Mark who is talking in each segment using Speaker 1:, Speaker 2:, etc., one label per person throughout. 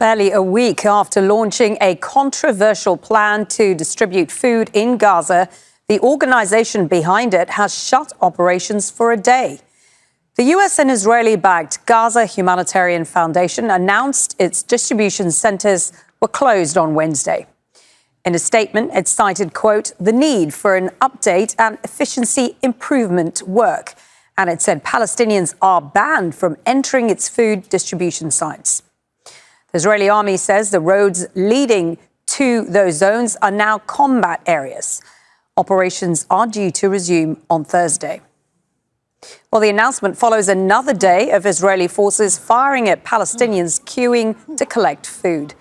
Speaker 1: Barely a week after launching a controversial plan to distribute food in Gaza, the organization behind it has shut operations for a day. The US and Israeli-backed Gaza Humanitarian Foundation announced its distribution centers were closed on Wednesday. In a statement, it cited, quote, the need for an update and efficiency improvement work. And it said Palestinians are banned from entering its food distribution sites. The Israeli army says the roads leading to those zones are now combat areas. Operations are due to resume on Thursday. Well, the announcement follows another day of Israeli forces firing at Palestinians queuing to collect food.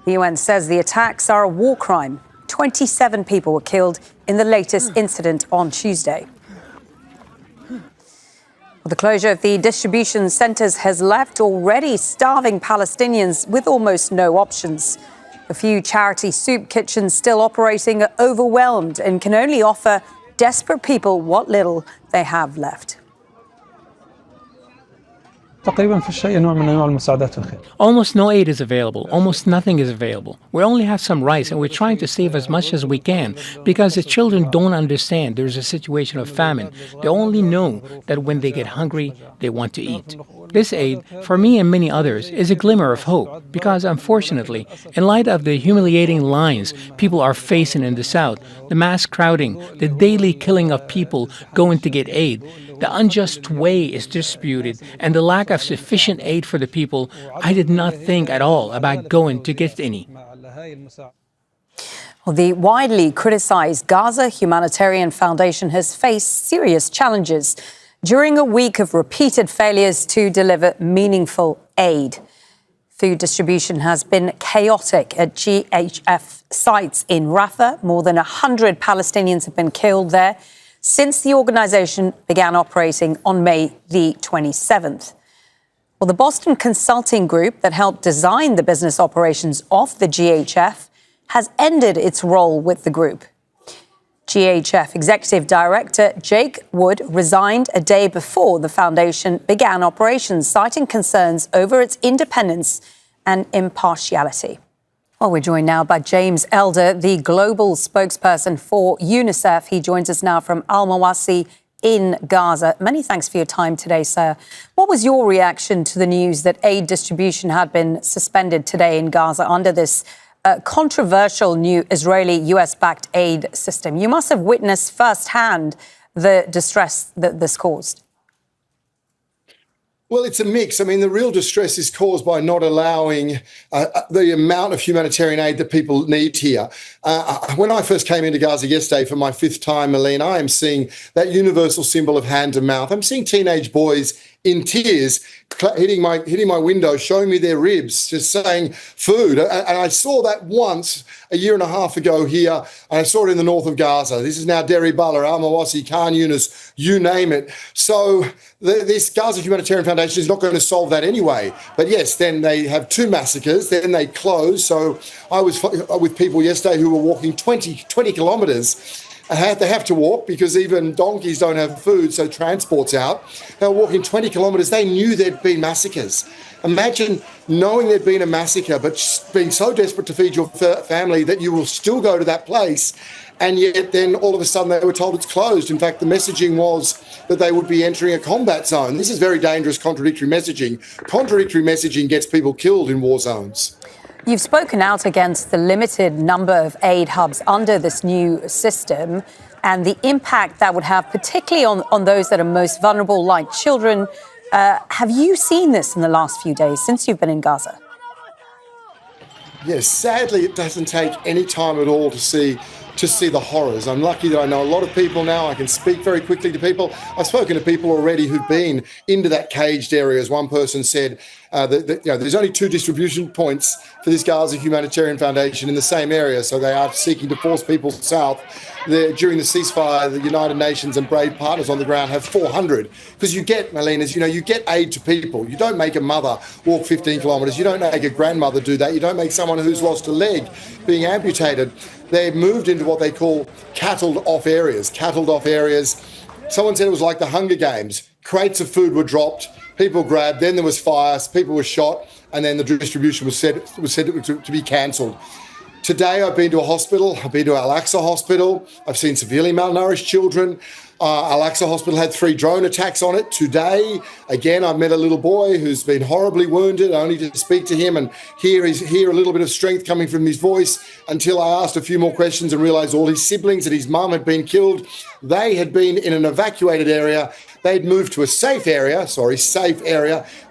Speaker 1: The UN says the attacks are a war crime. 27 people were killed in the latest incident on Tuesday. The closure of the distribution centres has left already starving Palestinians with almost no options. A few charity soup kitchens still operating are overwhelmed and can only offer desperate people what little they have left.
Speaker 2: Almost no aid is available. Almost nothing is available. We only have some rice, and we're trying to save as much as we can because the children don't understand there's a situation of famine. They only know that when they get hungry, they want to eat. This aid, for me and many others, is a glimmer of hope because, unfortunately, in light of the humiliating lines people are facing in the South, the mass crowding, the daily killing of people going to get aid, the unjust way it's distributed, and the lack of sufficient aid for the people, I did not think at all about going to get any.
Speaker 1: Well, the widely criticized Gaza Humanitarian Foundation has faced serious challenges during a week of repeated failures to deliver meaningful aid. Food distribution has been chaotic at GHF sites in Rafah. More than 100 Palestinians have been killed there since the organization began operating on May the 27th. Well, the Boston consulting group that helped design the business operations of the GHF has ended its role with the group. GHF Executive Director Jake Wood resigned a day before the foundation began operations, citing concerns over its independence and impartiality. Well, we're joined now by James Elder, the global spokesperson for UNICEF. He joins us now from Al-Mawasi in Gaza. Many thanks for your time today, sir. What was your reaction to the news that aid distribution had been suspended today in Gaza under this controversial new Israeli-US-backed aid system? You must have witnessed firsthand the distress that this caused.
Speaker 3: Well, it's a mix. I mean, the real distress is caused by not allowing the amount of humanitarian aid that people need here. When I first came into Gaza yesterday for my fifth time, Malene, I am seeing that universal symbol of hand to mouth. I'm seeing teenage boys in tears hitting my window, showing me their ribs, just saying food. And I saw that once a year and a half ago here, and I saw it in the north of Gaza. This is now Deri Bala, Al-Mawasi, Khan Yunis, you name it. So this Gaza Humanitarian Foundation is not going to solve that anyway. But yes, then they have two massacres, then they close. So I was with people yesterday who were walking 20 kilometres. They have to walk because even donkeys don't have food, so transport's out. They were walking 20 kilometres. They knew there'd been massacres. Imagine knowing there'd been a massacre, but being so desperate to feed your family that you will still go to that place. And yet then all of a sudden they were told it's closed. In fact, the messaging was that they would be entering a combat zone. This is very dangerous, contradictory messaging. Contradictory messaging gets people killed in war zones.
Speaker 1: You've spoken out against the limited number of aid hubs under this new system and the impact that would have, particularly on those that are most vulnerable, like children. Have you seen this in the last few days since you've been in Gaza?
Speaker 3: Yes, sadly, it doesn't take any time at all to see the horrors. I'm lucky that I know a lot of people now. I can speak very quickly to people. I've spoken to people already who've been into that caged area. As one person said, there's only 2 distribution points for this Gaza Humanitarian Foundation in the same area, so they are seeking to force people south. During the ceasefire, the United Nations and brave partners on the ground have 400. Because you get, Malene, you get aid to people. You don't make a mother walk 15 kilometres. You don't make a grandmother do that. You don't make someone who's lost a leg being amputated. They've moved into what they call cattled-off areas. Cattled-off areas. Someone said it was like the Hunger Games. Crates of food were dropped, people grabbed, then there was fire, people were shot. and then the distribution was said to be cancelled. Today, I've been to a hospital. I've been to Al-Aqsa Hospital. I've seen severely malnourished children. Al-Aqsa Hospital had 3 drone attacks on it. Today, again, I've met a little boy who's been horribly wounded, only to speak to him and hear a little bit of strength coming from his voice, until I asked a few more questions and realised all his siblings and his mum had been killed. They had been in an evacuated area. They'd moved to a safe area.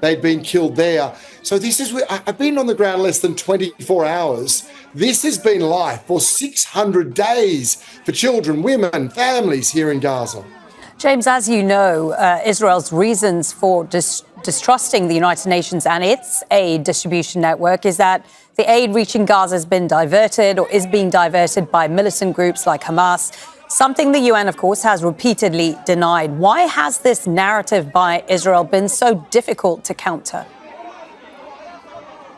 Speaker 3: They'd been killed there. So I've been on the ground less than 24 hours. This has been life for 600 days for children, women, families here in Gaza.
Speaker 1: James, as you know, Israel's reasons for distrusting the United Nations and its aid distribution network is that the aid reaching Gaza has been diverted or is being diverted by militant groups like Hamas, something the UN, of course, has repeatedly denied. Why has this narrative by Israel been so difficult to counter?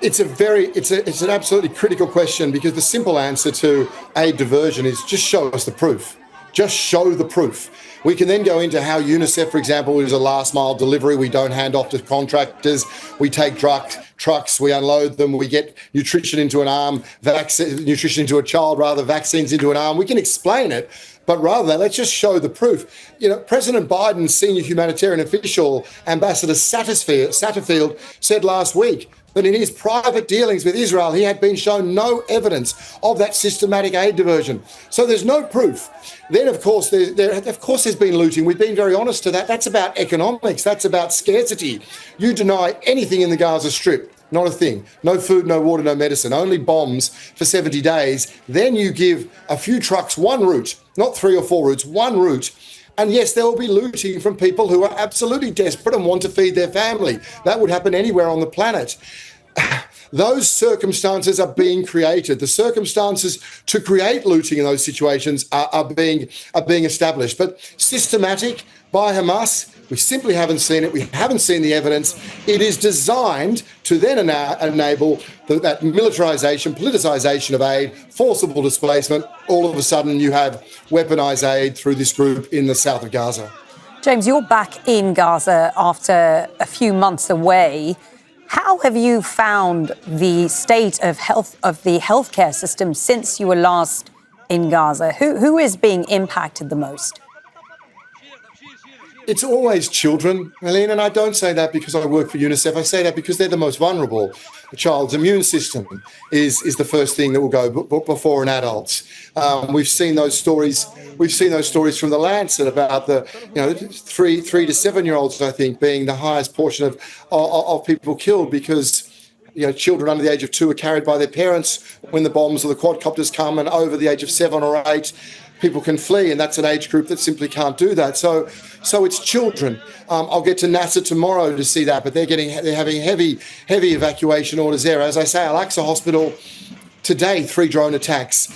Speaker 3: It's an absolutely critical question, because the simple answer to aid diversion is just show us the proof. Just show the proof. We can then go into how UNICEF, for example, is a last mile delivery. We don't hand off to contractors. We take trucks, we unload them, we get nutrition into an arm, nutrition into a child, vaccines into an arm. We can explain it, but rather than that, let's just show the proof. You know, President Biden's senior humanitarian official, Ambassador Satterfield, said last week that in his private dealings with Israel, he had been shown no evidence of that systematic aid diversion. So there's no proof. Then, of course, there's been looting. We've been very honest to that. That's about economics. That's about scarcity. You deny anything in the Gaza Strip, not a thing. No food, no water, no medicine, only bombs for 70 days. Then you give a few trucks one route, not 3 or 4 routes, one route. And yes, there will be looting from people who are absolutely desperate and want to feed their family. That would happen anywhere on the planet. Those circumstances are being created. The circumstances to create looting in those situations are being established. But systematic by Hamas, we simply haven't seen it. We haven't seen the evidence. It is designed to then enable that militarization, politicization of aid, forcible displacement. All of a sudden, you have weaponized aid through this group in the south of Gaza.
Speaker 1: James, you're back in Gaza after a few months away. How have you found the state of the healthcare system since you were last in Gaza? Who is being impacted the most?
Speaker 3: It's always children, Helene, and I don't say that because I work for UNICEF. I say that because they're the most vulnerable. A child's immune system is the first thing that will go before an adult's. We've seen those stories. We've seen those stories from the Lancet about the 3 to 7 year olds, I think, being the highest portion of people killed because children under the age of 2 are carried by their parents when the bombs or the quadcopters come, and over the age of 7 or 8. People can flee, and that's an age group that simply can't do that. So it's children. I'll get to Nasser tomorrow to see that, but they're having heavy evacuation orders there. As I say, Al-Aqsa Hospital today, 3 drone attacks.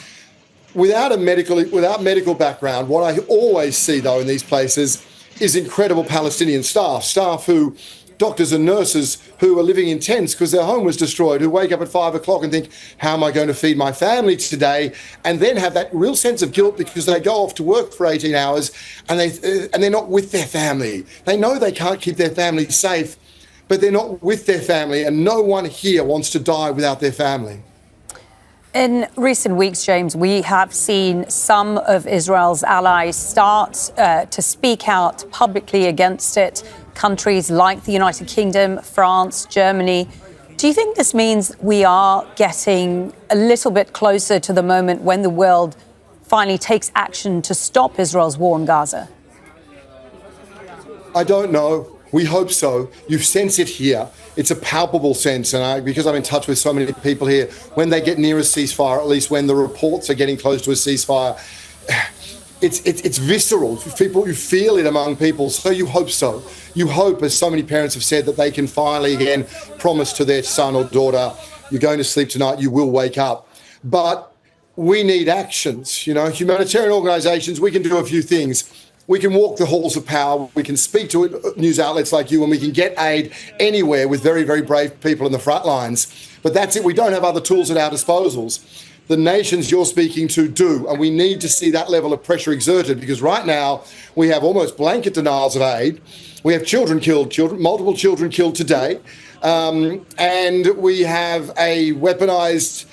Speaker 3: Without medical background, what I always see though in these places is incredible Palestinian staff who. Doctors and nurses who are living in tents because their home was destroyed, who wake up at 5 o'clock and think, how am I going to feed my family today? And then have that real sense of guilt because they go off to work for 18 hours and they're not with their family. They know they can't keep their family safe, but they're not with their family, and no one here wants to die without their family.
Speaker 1: In recent weeks, James, we have seen some of Israel's allies start to speak out publicly against it. Countries like the United Kingdom, France, Germany. Do you think this means we are getting a little bit closer to the moment when the world finally takes action to stop Israel's war in Gaza?
Speaker 3: I don't know. We hope so. You sense it here. It's a palpable sense, and because I'm in touch with so many people here, when they get near a ceasefire, at least when the reports are getting close to a ceasefire, it's visceral. People, you feel it among people, so you hope so. You hope, as so many parents have said, that they can finally again promise to their son or daughter, you're going to sleep tonight, you will wake up. But we need actions. Humanitarian organisations, we can do a few things. We can walk the halls of power, we can speak to news outlets like you, and we can get aid anywhere with very, very brave people in the front lines. But that's it. We don't have other tools at our disposals. The nations you're speaking to do, and we need to see that level of pressure exerted, because right now we have almost blanket denials of aid. We have children killed, multiple children killed today. and we have a weaponized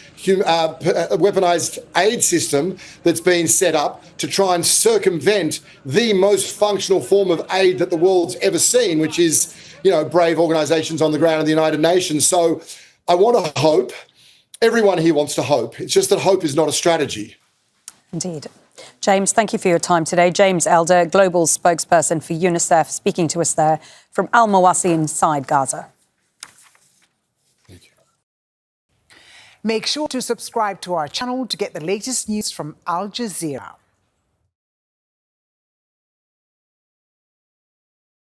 Speaker 3: aid system that's been set up to try and circumvent the most functional form of aid that the world's ever seen, which is, brave organizations on the ground in the United Nations. So I want to hope. Everyone here wants to hope. It's just that hope is not a strategy.
Speaker 1: Indeed. James, thank you for your time today. James Elder, global spokesperson for UNICEF, speaking to us there from Al Mawasi inside Gaza.
Speaker 3: Thank you.
Speaker 4: Make sure to subscribe to our channel to get the latest news from Al Jazeera.